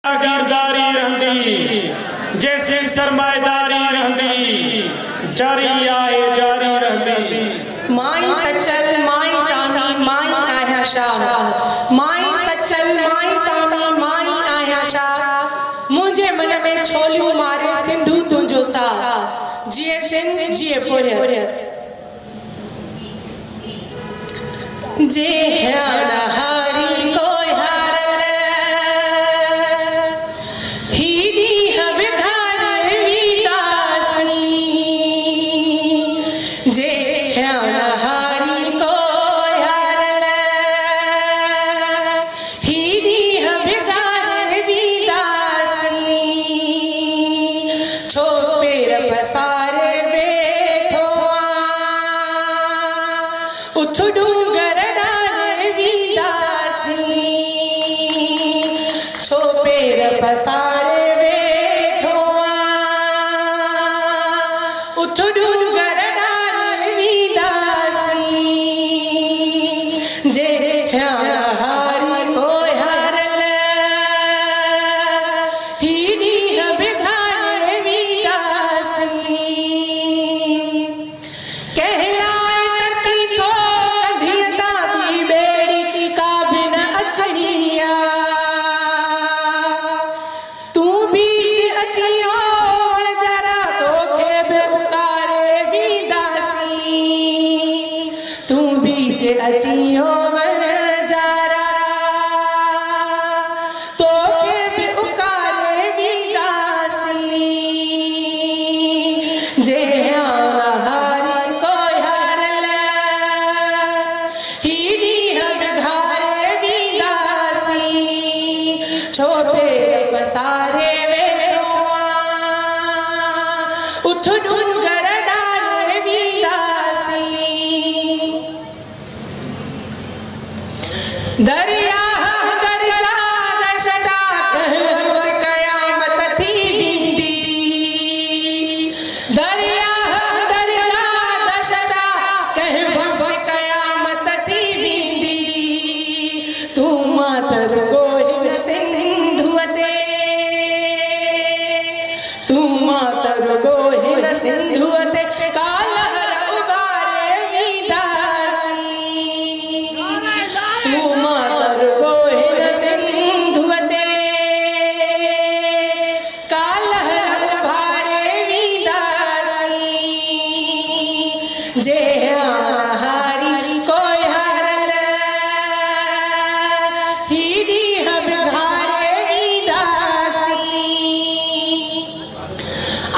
जागीरदारी रहंदी जैसी सरमाएदारी रहंदी जारी आए जारी रहंदी। माई सचल माई सामी माई आया शाह माई सचल माई सामी माई आया शाह मुझे मन में छोलियूं मारे सिंधु तुंहिंजो सा जिए सिंध जिए पुर्य जे ह्यान हारी को हारल हीदी हब घर विदासी जे ह्यान हारी को हारल हीदी हब घर विदासी छो पेर पसारे बैठो उठ डूंगर छो पेर पसारे बैठो उठ डूंगर डार विदासी जे ह्यान हारी को हारल हीदी हब घर विदासी कहलाए करती थो कधियता भी बेड़ी का बिन अचड़िया तू बीच अचियो जरा तोखे बे उकारे विदासी तू बीच अचियो जरा तोखे बे उकारे विदासी जे ह्यान हारी को हारल हीदी हब घर विदासी छो पेर पसारे बैठो उठ डूंगर डार विदासी दरिया दरिया दशटा कहब कयामत थी बींदी दरिया दरिया दशटा कहब कयामत थी बींदी तू मातर गोहिल सिंधुवते तू मातर गोहिल सिंधुवते कालहर उबारे विदासी तू मातर गोहिल सिंधुवते कालहर उबारे विदासी जे ह्यान हारी को हारल हीदी हब घर विदासी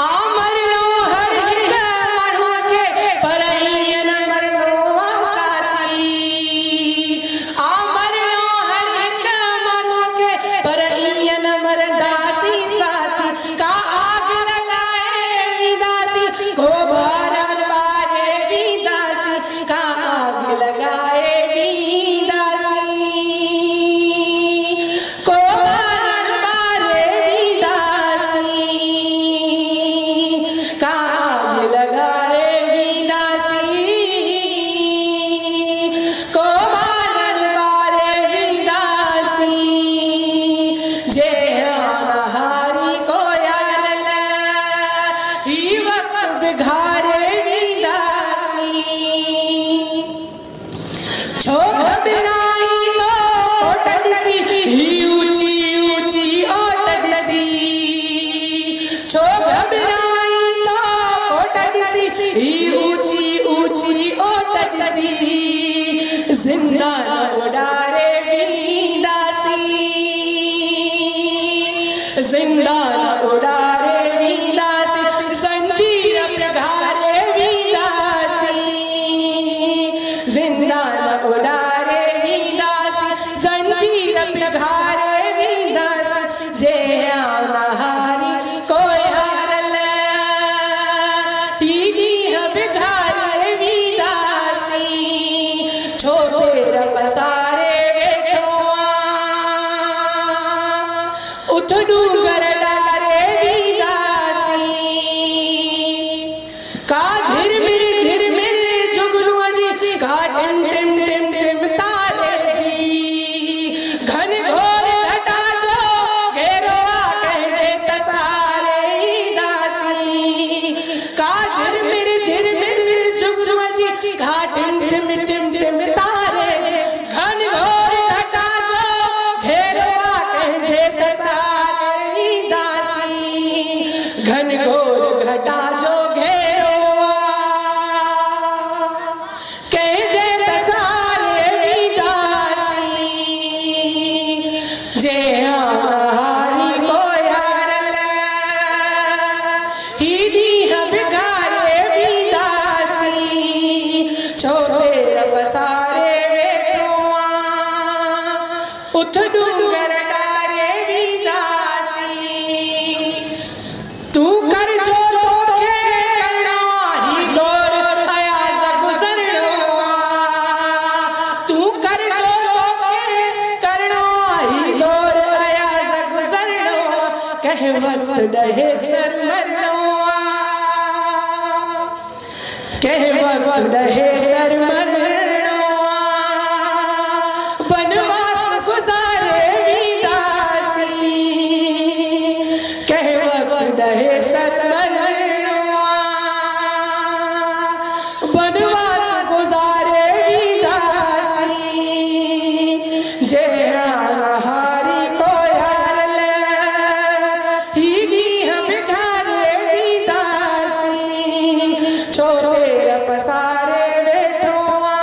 आमर लो हर हिक माण्हूअ खे परईयन मरणो साथी आमर लो हर हिक माण्हूअ खे परईयन मरदासी साथी का आग लगाए विदासी को भारम बारे विदासी का आग लगाए विदासी को भारम बारे विदासी का आग लगाए विदासी को भारम बारे विदासी जे ह्यान हारी को हारल ही वक्त बिघारे विदासी छो घबराई तो ओट दिसी ही ऊंची ऊंची ओट दिसी छो घबराई तो ओट दिसी ही ऊंची ऊंची ओट दिसी जिंदा न उडारे विदासी जिंदा न उडारे विदासी जंजीर प्रघारे विदासी जिंदा न उडारे विदासी जंजीर प्रघारे विदासी जे ह्यान हारी को हारल हीदी हब घर विदासी छो पेर पसारे बैठो उठ डूंगर डारे विदासी का झिरमिर जुगनुआ जी का टिम टिम टिम टिम तारे जी घन घोर घटा जो घेरो कह वक्त डहे सर मरनवा, कह वक्त डहे सर मरनवा, बनवास गुजारे दासी, कह वक्त डहे सर मरनवा, बनवास गुजारे दासी, जे हारी को यार ले ही हम धारे दासी, छोटे पसारे बैठोआ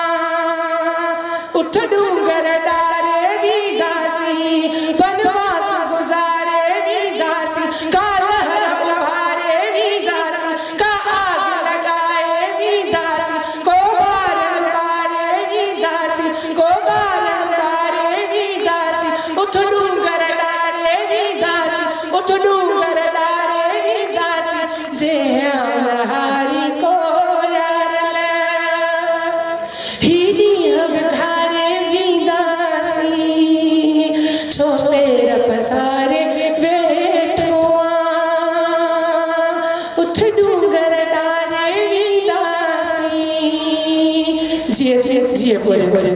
उठ डूंगर डारे भी दासी, बनवास गुजारे भी दासी, कालह उभारे भी दासी, का आग लगाए भी दासी, को बार बारे भी दासी, को बार बारे भी दासी, उठ डूंगर डारे भी दासी, उठ डूंगर डारे भी दासी, जे हारी को यार ले ही हम धारे भी दासी, छोटे पसारे बैठोआ उठ डूंगर डारे भी दासी। जी बोले बोले